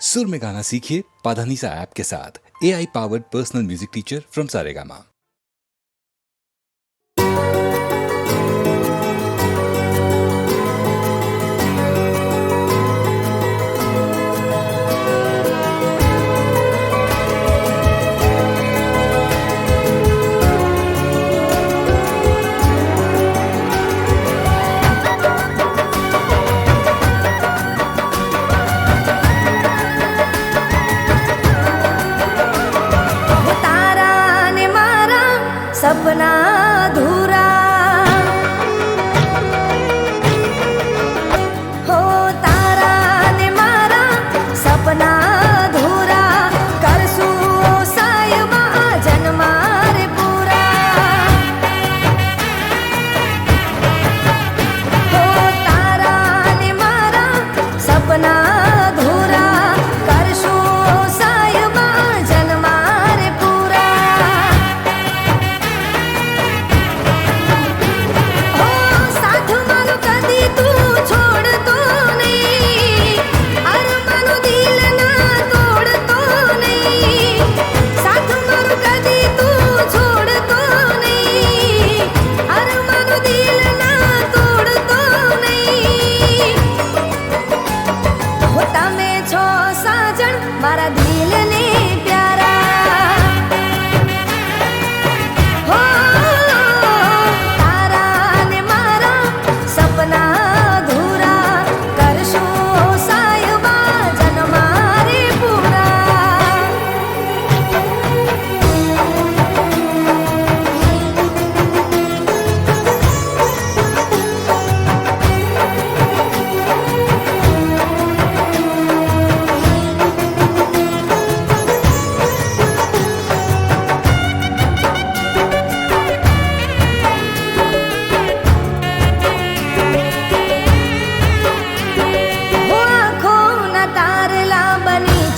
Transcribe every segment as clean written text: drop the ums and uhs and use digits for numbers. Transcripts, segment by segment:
सुर में गाना सीखिए पाधानीसा ऐप के साथ। AI powered personal music teacher from Saregama. सपना अधूरा हो तारा ने मारा सपना अधूरा करसू सायबा जन्मा रे पूरा हो तारा ने मारा सपना अधूरा करसू सायबा जन्मा रे पूरा मारा दिल ने प्यारा हो तारा ने मारा सपना अधूरा करशो सायबा जन्मा रे पूरा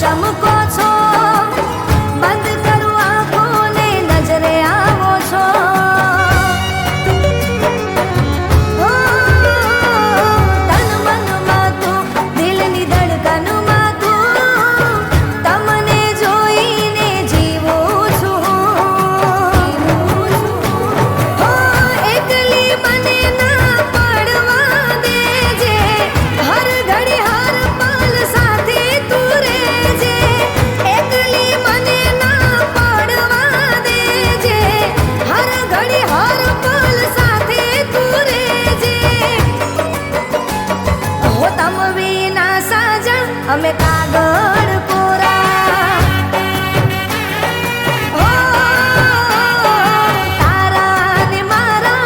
ચમકો છો બંધ કરું આંખોને નજરે આવો છો તન મનમાં તું દિલની ધડકનમાં તું તમને જોઈને જીવું છું એકલી મને ના પડવા દેજે હર ઘડી હર પલ સાથે તું રે અમે કાગળ કોરા હો તારા ને મારા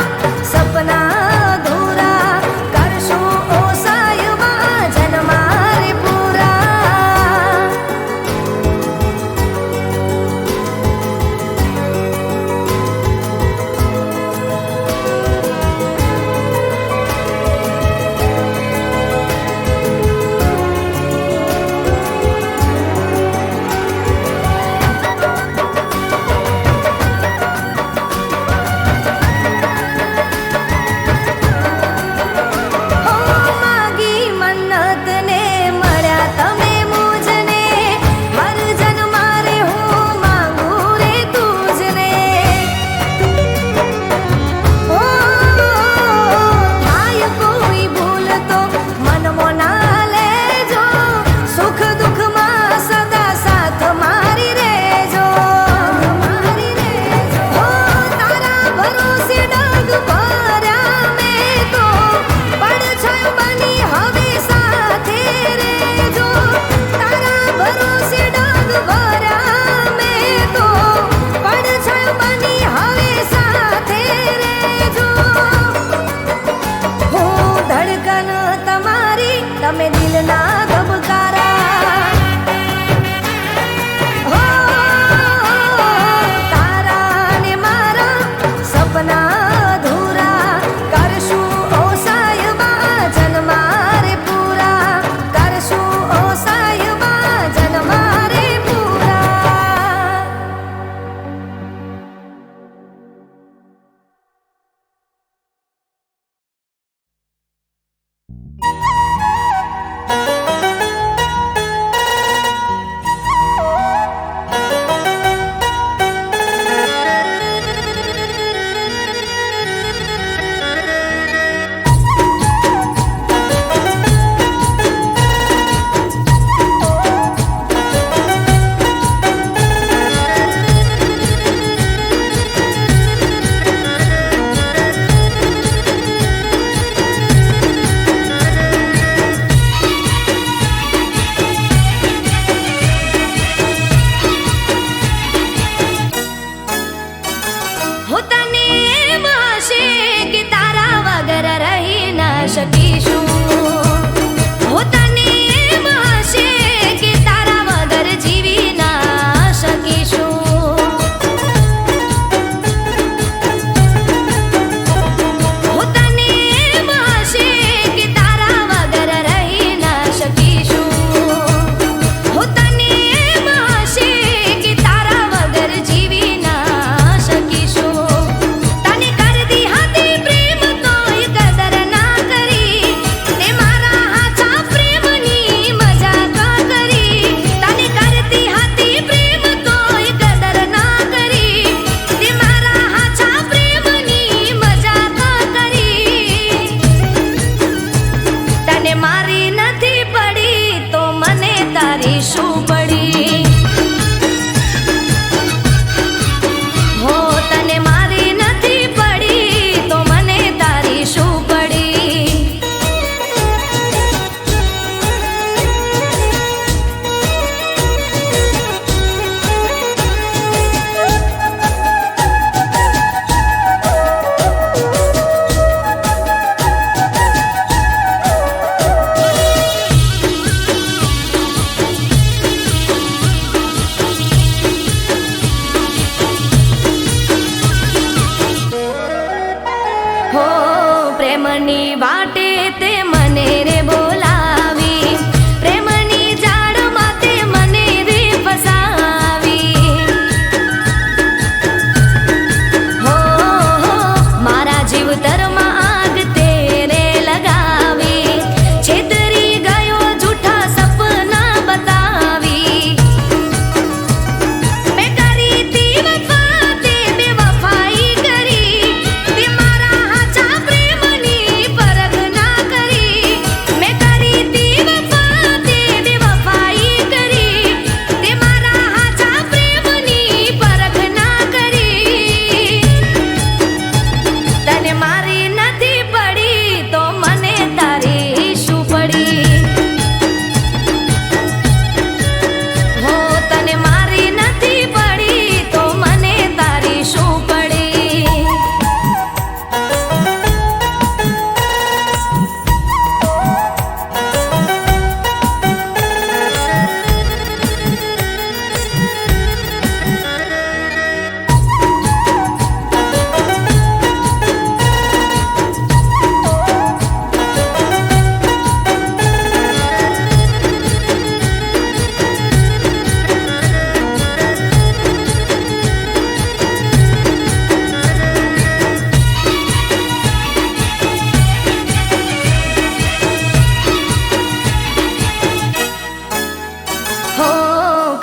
સપના અધૂરા કરશું ઓ સાયબા જન્મા રે પૂરા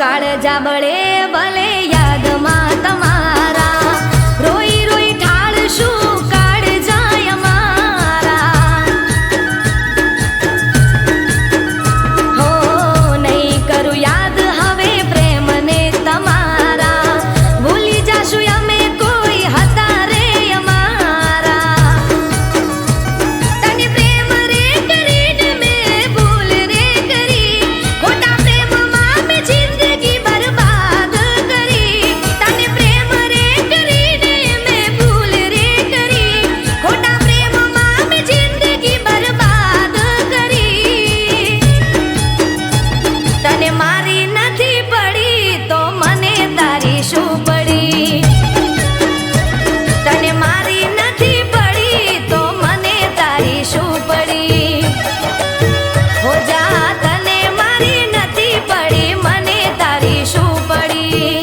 કાળ જાબળે ભલે યાદમાં તમારા રોઈ રોઈ ઠાળશું કાળ જાય મારા હો નહીં કરું યાદ હવે પ્રેમને તમારા ભૂલી જાશું અમે કોઈ હતા રે અમારા તને પ્રેમ રે કરીને મેં ભૂલ રે કરી ખોટા પ્રેમમાં મેં જિંદગી બરબાદ કરી તને પ્રેમ રે કરીને મેં ભૂલ રે કરી ખોટા પ્રેમમાં મેં જિંદગી બરબાદ કરી તને મારી નથી પડી તો મને તારી શું પડી તને મારી નથી પડી તો મને તારી શું પડી હો જા તને મારી નથી પડી મને તારી શું પડી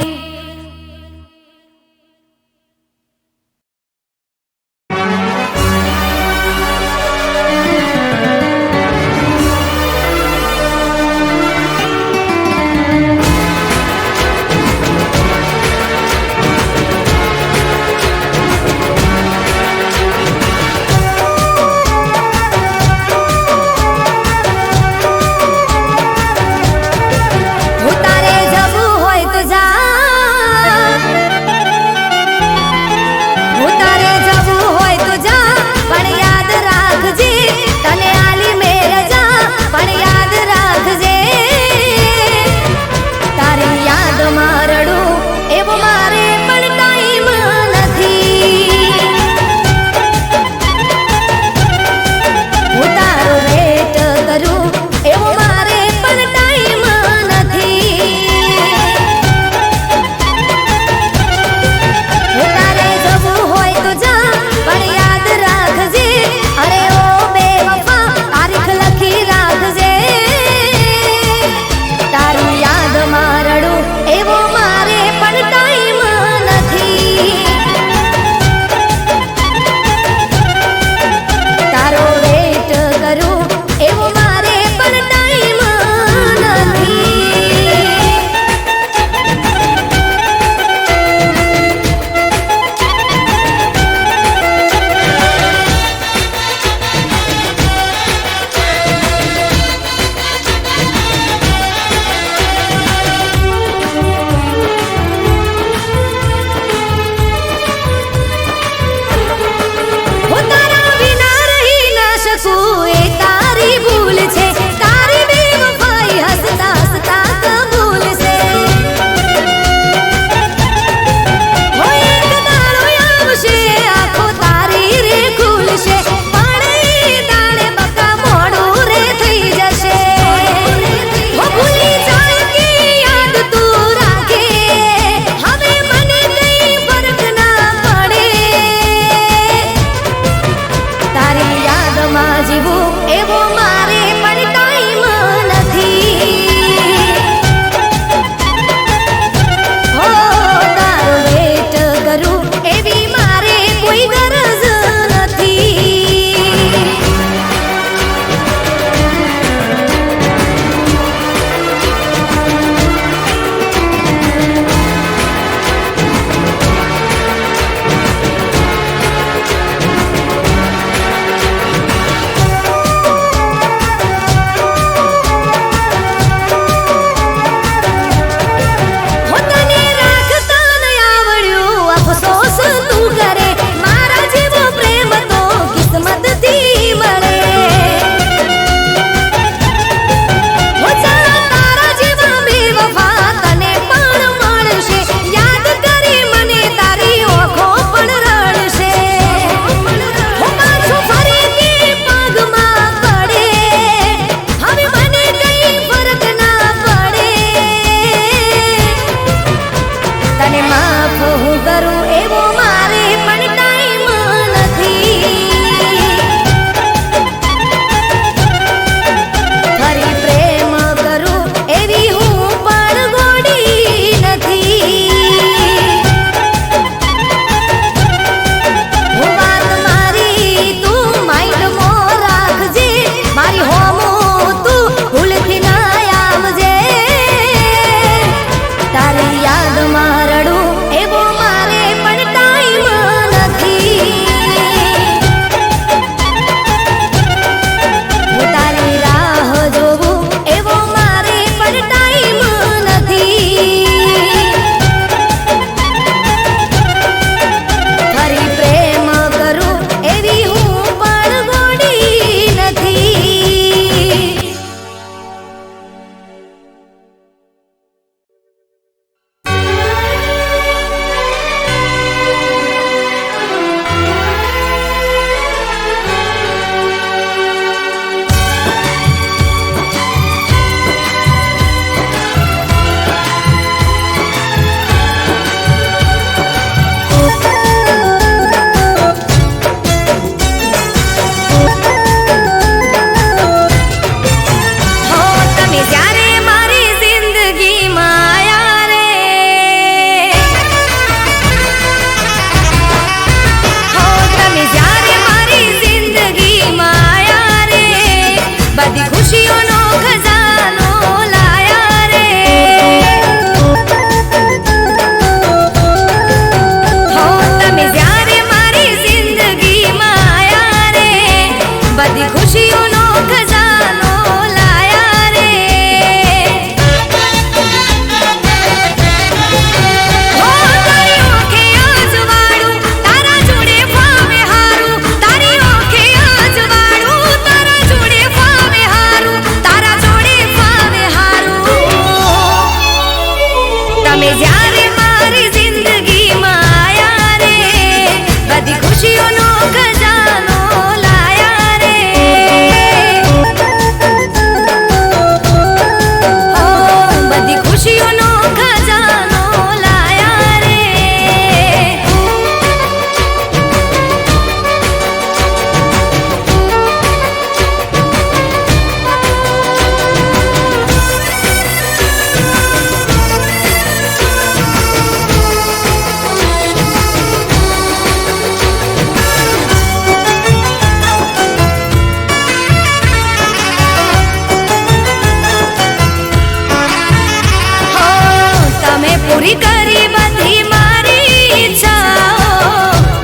પૂરી કરી બધી મારી ઈચ્છાઓ,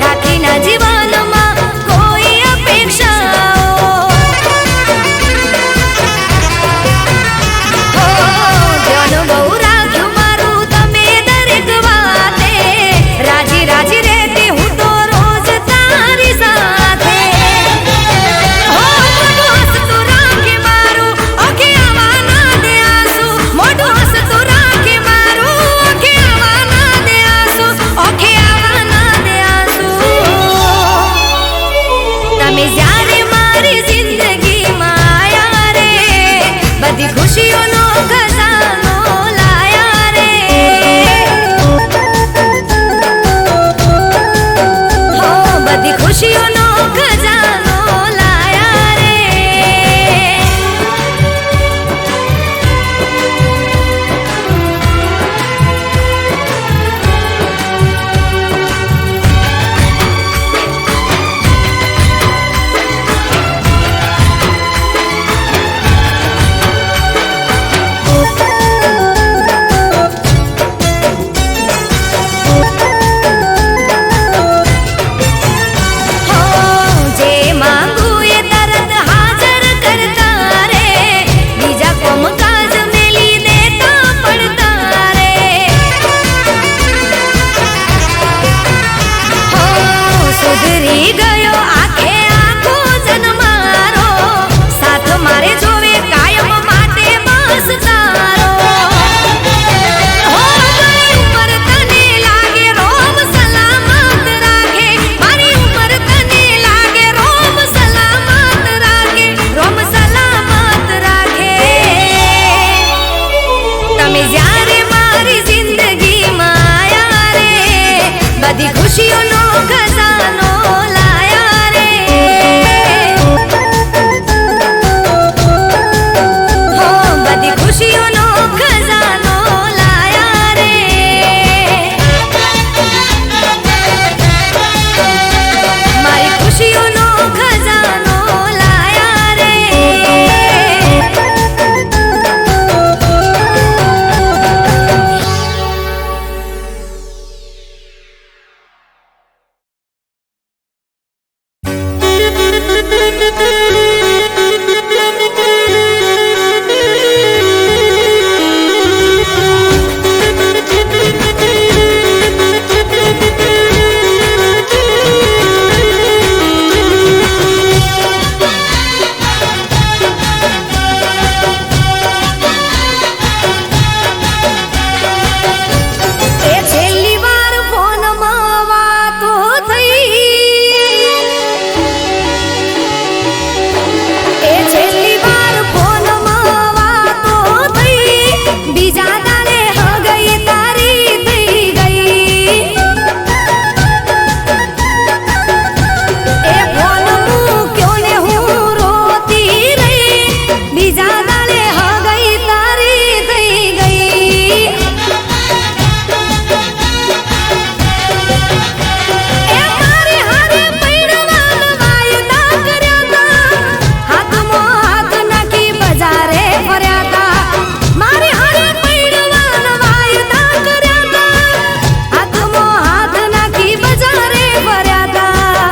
રાખી ના જીવનમાં કોઈ અપેક્ષાઓ. હો ધ્યાન બહુ રાખ્યું મારું તમે દરેક વાતે, રાજી રાજી રહેતી હું તો રોજ તારી સાથે. હો મોઢું હસતું રાખે મારું, ઓકે આવા ના દે આંસુ. મોઢું હસતું રાખે મારું, ઓકે આવા ના દે આંસુ. ઓકે આવા ના દે આંસુ. તમે જ્યારે મારી જિંદગીમાં આયા રે, બધી ખુશીઓનો ખજાનો લાયા રે. હો બધી ખુશીઓનો ખજાનો લાયા રે. હો જે માંગુ એ તરત હાજર કરતા રે, બીજા કોમ કાજ મેલી દેતા પડતા રે. હો સુધરી ગયો આખે આખો જન્મારો, સાથ મારે જોવે કાયમ માટે બસ તારો. હો મારી ઉંમર તને લાગે રોમ સલામત રાખે, મારી ઉંમર તને લાગે રોમ સલામત રાખે, રોમ સલામત રાખે. તમે જ્યારે મારી જિંદગીમાં આયા રે, બધી ખુશીઓનો ખજાનો લાયા રે. હો બધી ખુશીઓનો ખજાનો લાયા રે. મારી ખુશીઓનો ખજાનો લાયા રે. એ છેલ્લી વાર ફોનમાં વાતો થઈ, એ છેલ્લી વાર ફોનમાં વાતો થઈ, બીજા દાડે હગઈ તારી થઈ ગઈ. એ ફોન મૂક્યો ને હું રોતી રહી, બીજા દાડે હગઈ તારી થઈ ગઈ. એ મારે હારે પૈણવાના વાયદા કર્યા તા, હાથમાં હાથ નાખી બજારે ફર્યા તા. મારે હારે પૈણવાના વાયદા કર્યા તા, હાથમાં હાથ નાખી બજારે ફર્યા તા.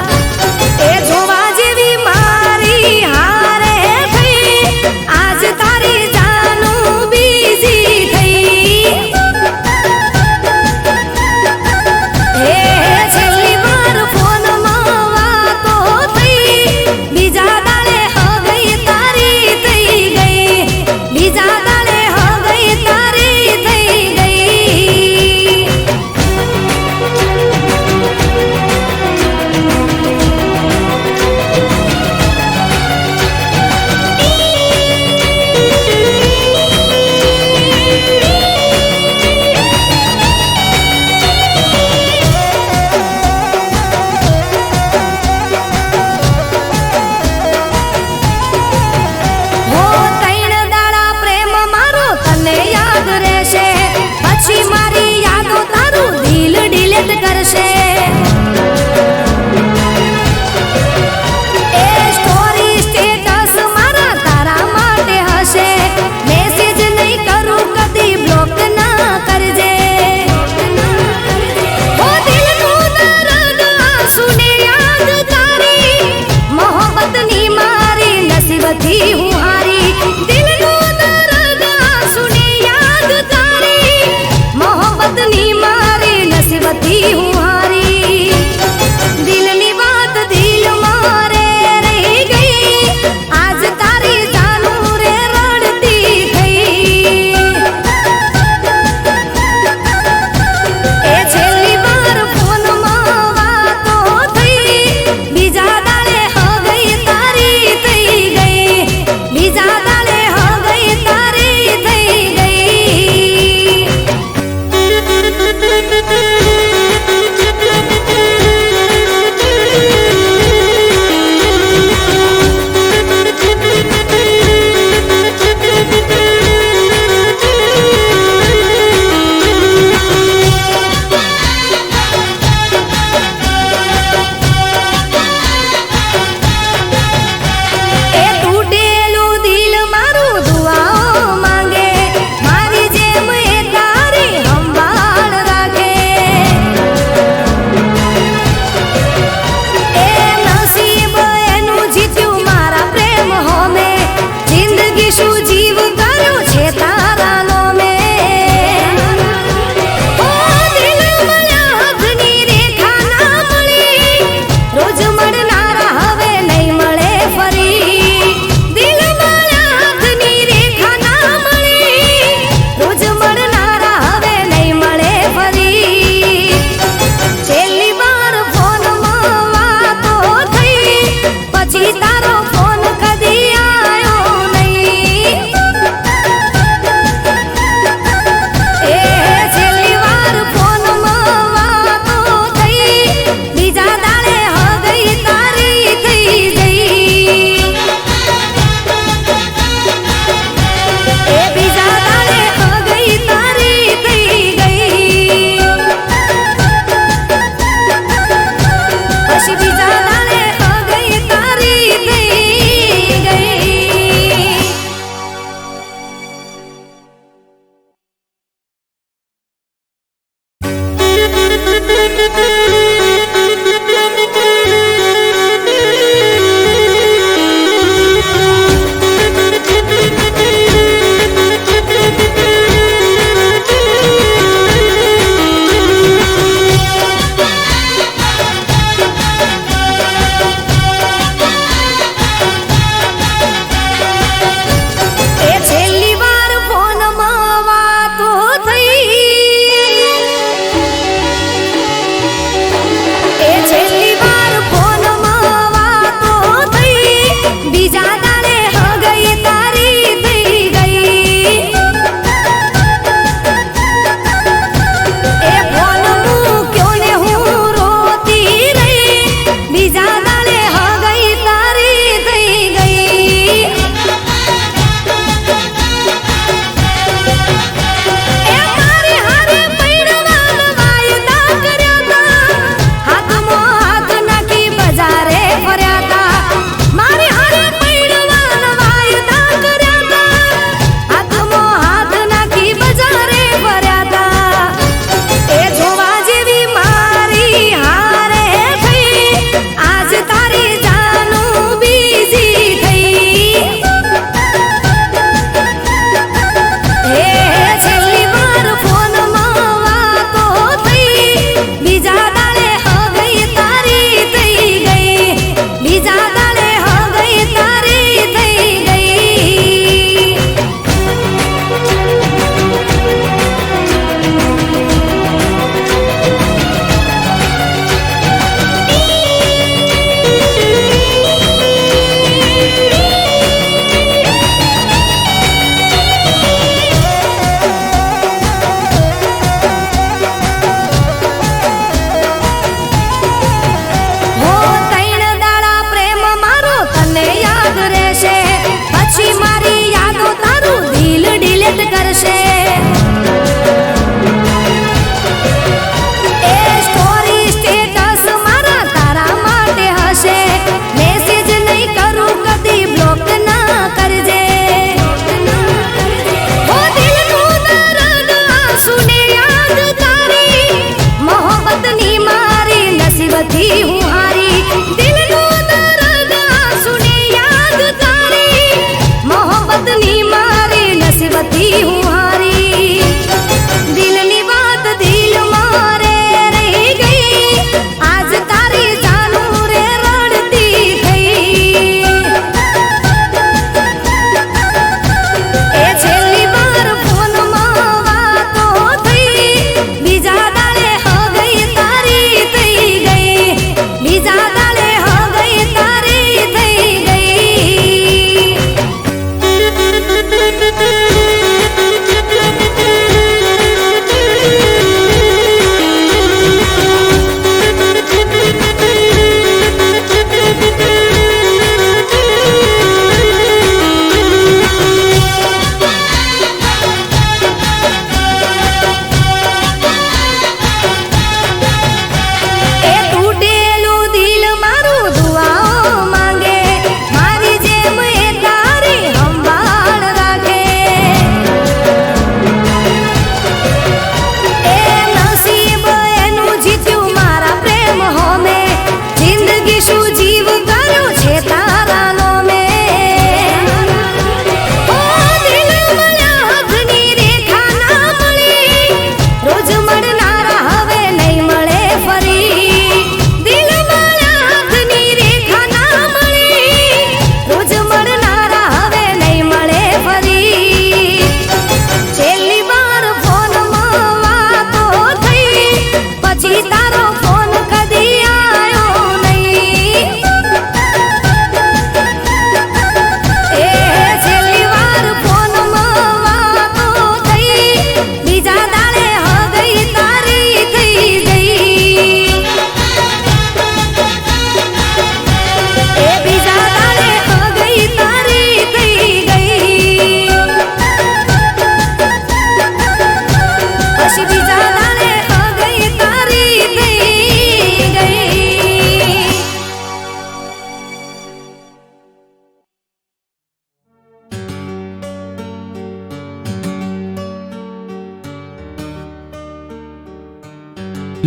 એ જોવા જેવી મારી હારે થઈ, આજ તારી જાનું બીજી થઈ. હે છેલ્લી વાર ફોનમાં વાતો થઈ, બીજા દાડે હગઈ તારી થઈ ગઈ, બીજા દાડે હગઈ તારી થઈ ગઈ. હો તૈણ દાડા પ્રેમ મારો તને યાદ રહેશે, પછી મારી યાદો તારું દિલ ડિલીટ કરશે. એ સ્ટોરી સ્ટેટસ મારા તારા માટે હશે, મેસેજ નહીં કરું કદી બ્લોક ના કરજે.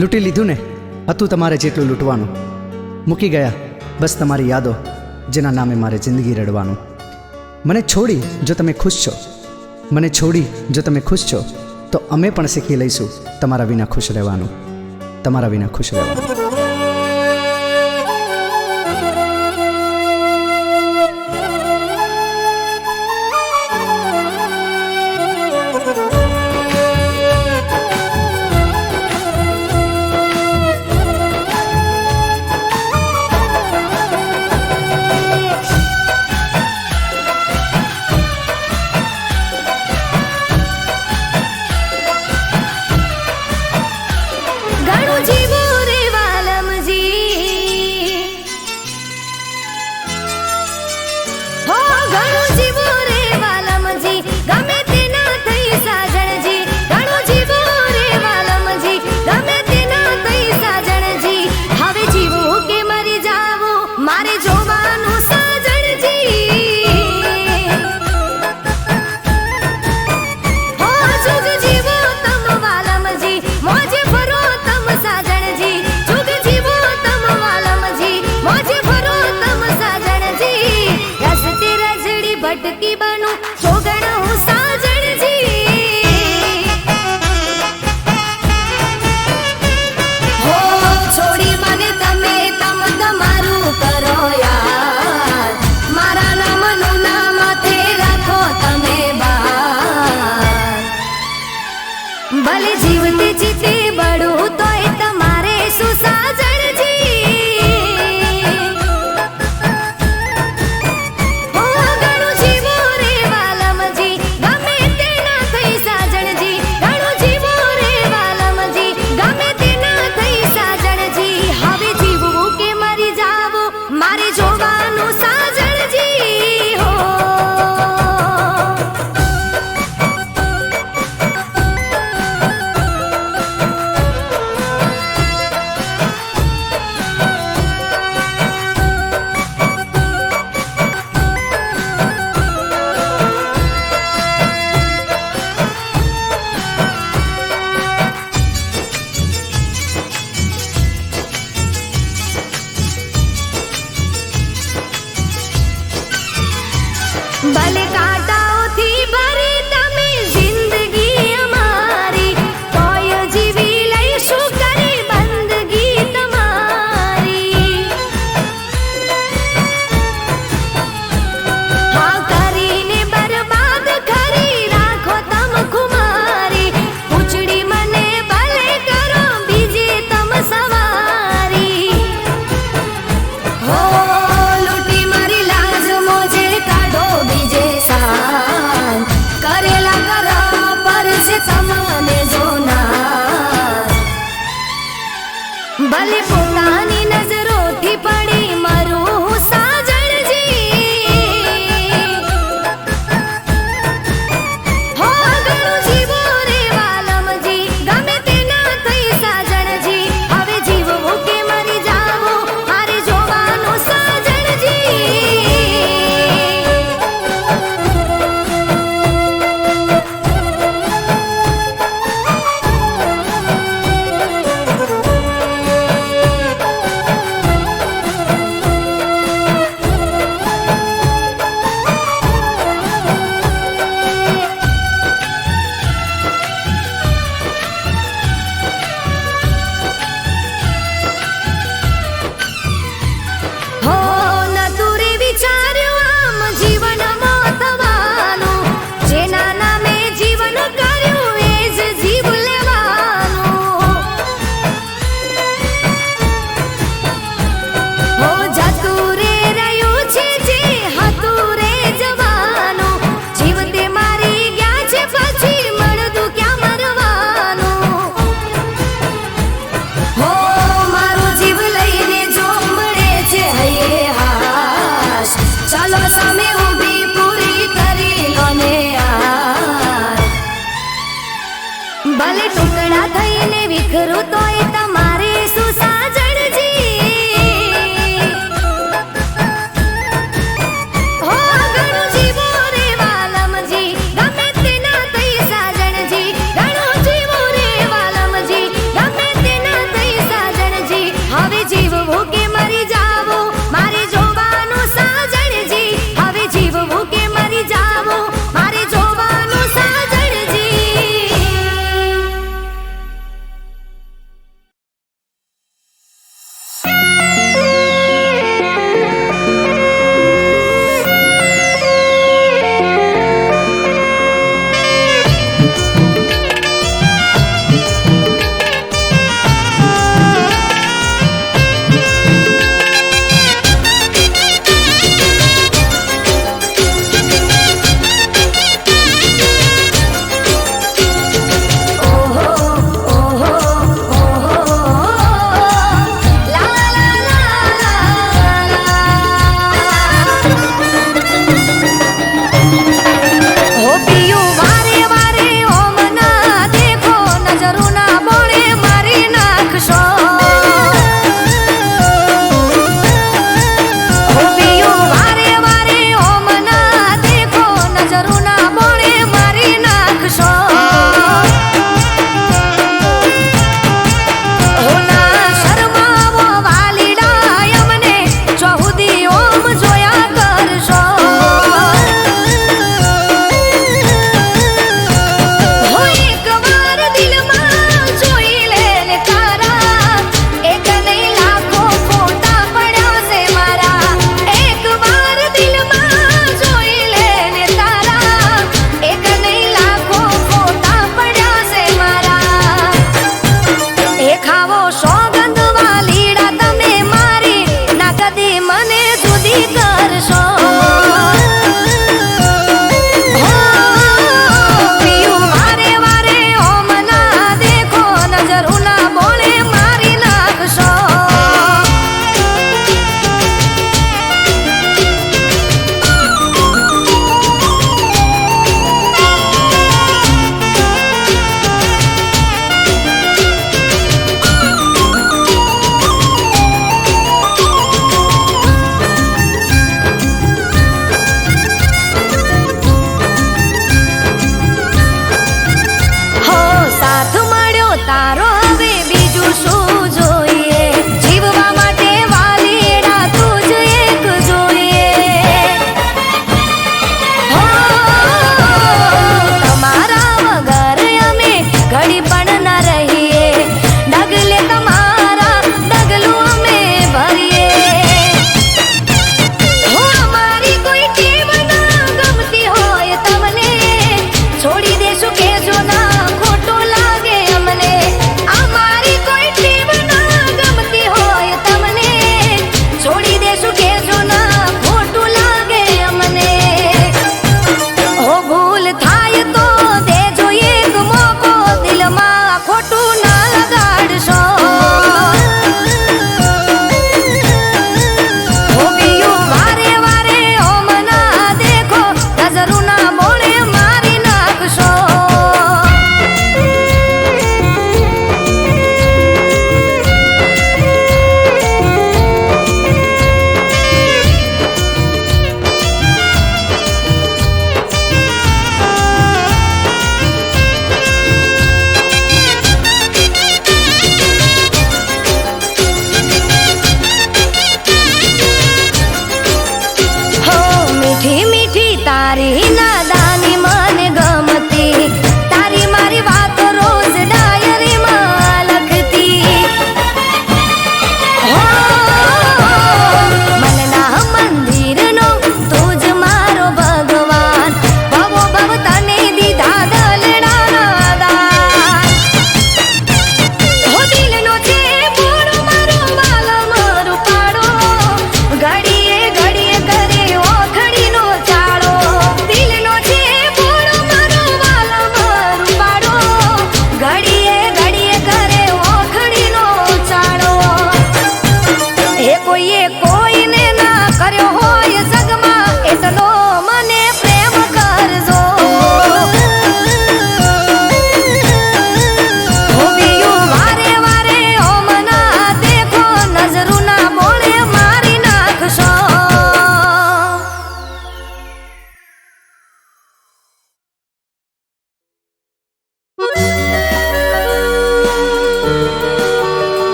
લૂંટી લીધું ને, હતું તમારે જેટલું લૂંટવાનું. મૂકી ગયા બસ તમારી યાદો, જેના નામે મારે જિંદગી રડવાનું. મને છોડી જો તમે ખુશ છો, મને છોડી જો તમે ખુશ છો, તો અમે પણ શીખી લઈશું તમારા વિના ખુશ રહેવાનું, તમારા વિના ખુશ રહેવાનું. ઘણું જીવું રે વાલમજી, હો ઘણું જીવું રે વાલમજી, ગમે તે ના થઈ સાજણજી. ઘણું જીવું રે વાલમજી, ગમે તે ના થઈ સાજણજી. હવે જીવું કે મરી જાવું મારે જોવાનું સાજણજી. હો જુગ જીવો તમ વાલમજી, મોજે ફરો તમ સાજણજી. જુગ જીવો તમ વાલમજી, મોજે ફરો તમ સાજણજી. રસ્તે રજડી ભટકી બનું જોગણ હું સાજણજી. હો છોડી મને તમે તમ તમારું કરો યાર, મારા નામનું નામ માથે રાખો તમે બાર. ભલે જીવતી જીતે બળું તોય તમારે શું સાજણજી. હો ઘણું જીવો રે વાલમજી, ગમે તે ના થઈ સાજણજી. ઘણું જીવો રે વાલમજી, ગમે તે ના થઈ સાજણજી. હવે જીવવું કે મરી જાવું મારે જોવાનું સાજણજી. હો ભલે કાંટાઓથી ભરી તમે જિંદગી અમારી, તોય જીવી લઈશું કરી બંદગી તમારી. હા કરીને બરબાદ કરી રાખો તમ ખુમારી. ઉચડી મને ભલે કરો બીજે તમ સવારી. હો લૂંટી મારી લાજ મોજે કાઢો બીજે સાન, કરેલા કરા પર છે તમને જોનાર. ભલે પોતાની નજરોથી પડી મરું હું સાજણજી. હો ઘણું જીવો રે વાલમજી, ગમે તે ના થઈ સાજણજી. હવે જીવવું કે મરી જાવું મારે જોવાનું સાજણજી. હો નતું રે વિચાર્યું આમ જીવનમાં થવાનું, જેના નામે જીવન કર્યું એ જ જીવ લેવાનું. હો જતું રે રહ્યું છે જે હતું રે જવાનું, જીવતે મારી ગયા છે પછી મળતું ક્યાં મરવાનું. હો મારો જીવ લઈને જો મળે છે હૈયે હાશ, ચાલો સામે ઊભી પૂરી કરી લો ને યાર. ભલે ટુકડા થઈને વિખરું તોય તમારે શું સાજણજી. હો ઘણું જીવો રે વાલમજી, ગમે તે ના થઈ સાજણજી. ઘણું જીવો રે વાલમજી, ગમે તે ના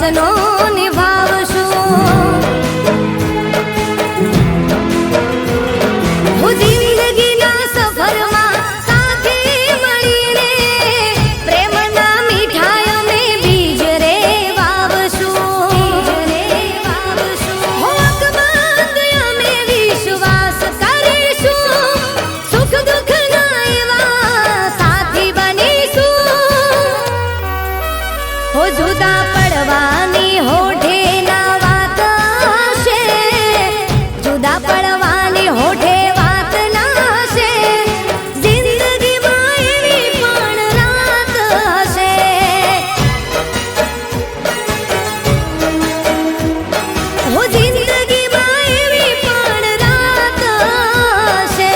વચનો નિભાવશું. હું જિંદગીના સફરમાં સાથે મળીને પ્રેમના મીઠાઈ અમે બીજ રે વાવશું. હો અકબંધ અમે વિશ્વાસ કરીશું, સુખ દુઃખના એવા સાથી બનીશું. હો જુદા પડવાની હોઠે ના વાત હશે, જુદા પડવાની હોઠે વાત ના હશે, જિંદગીમાં એવી પણ રાત હશે. હો જિંદગીમાં એવી પણ રાત હશે.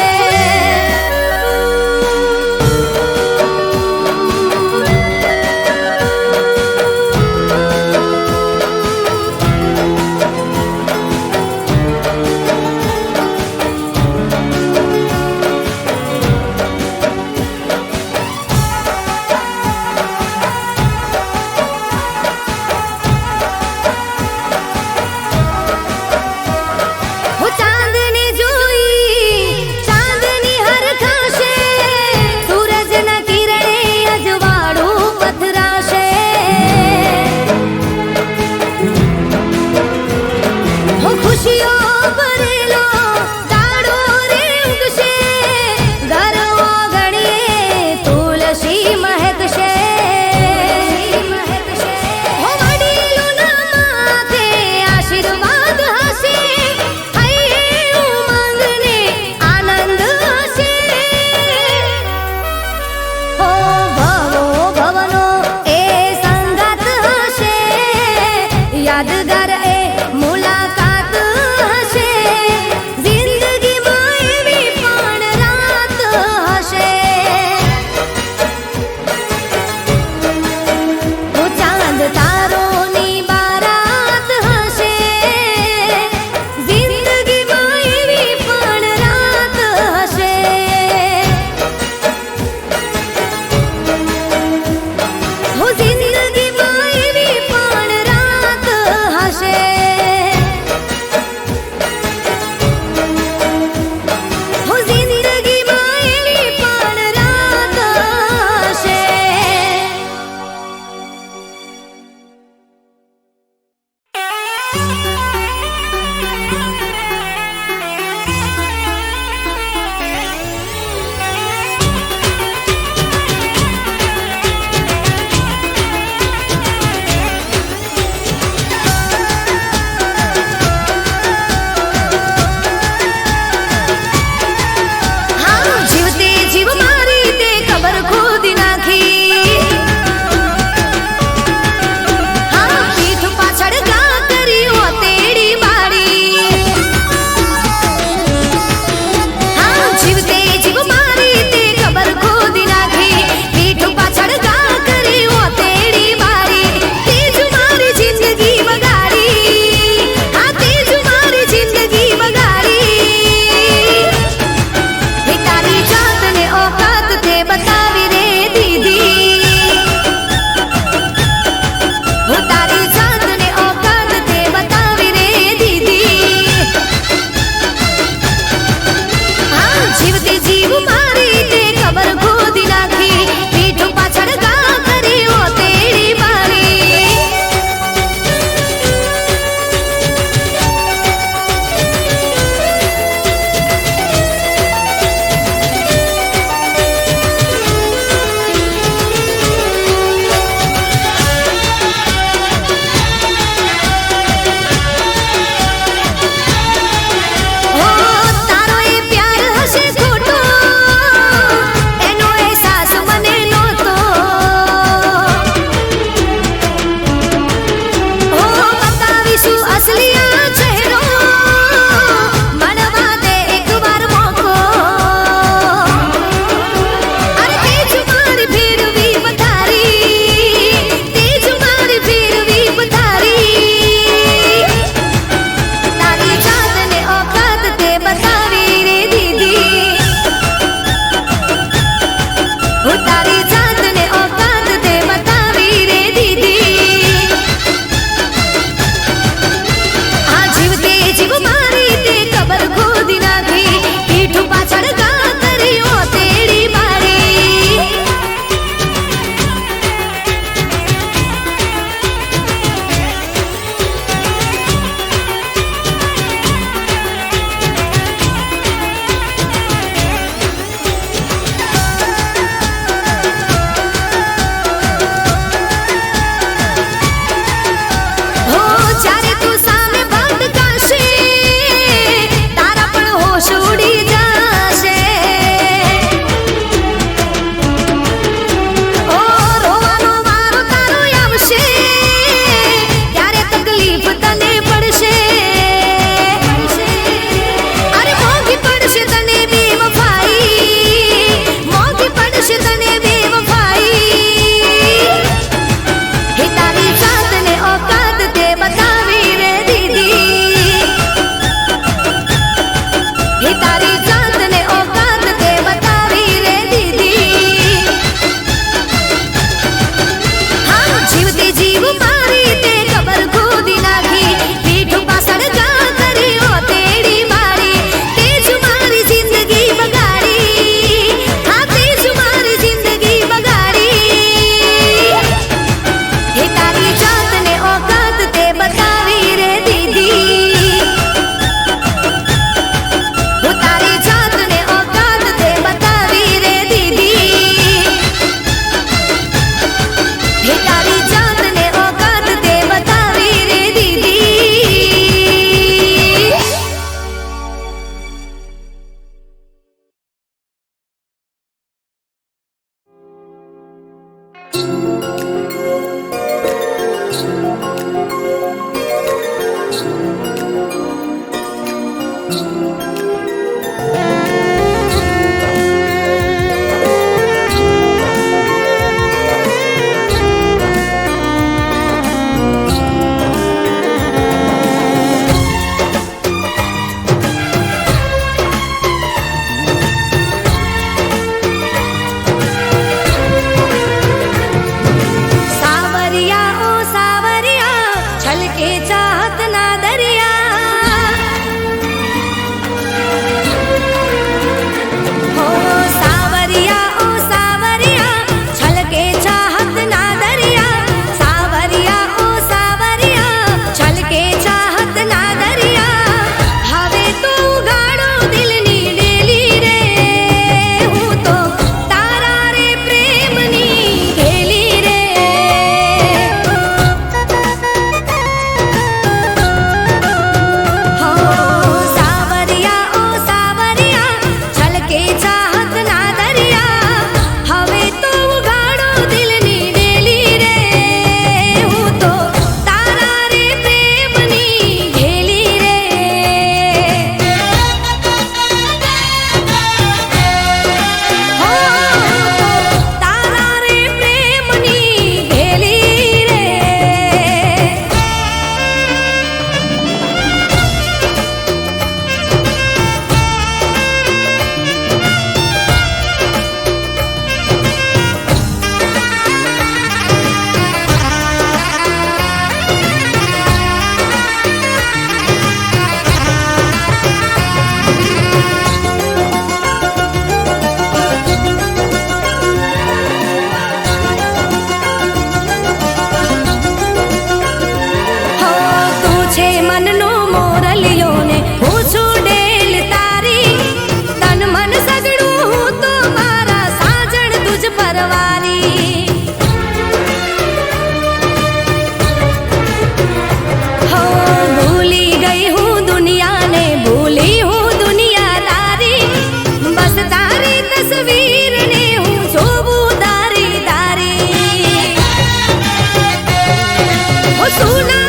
सुना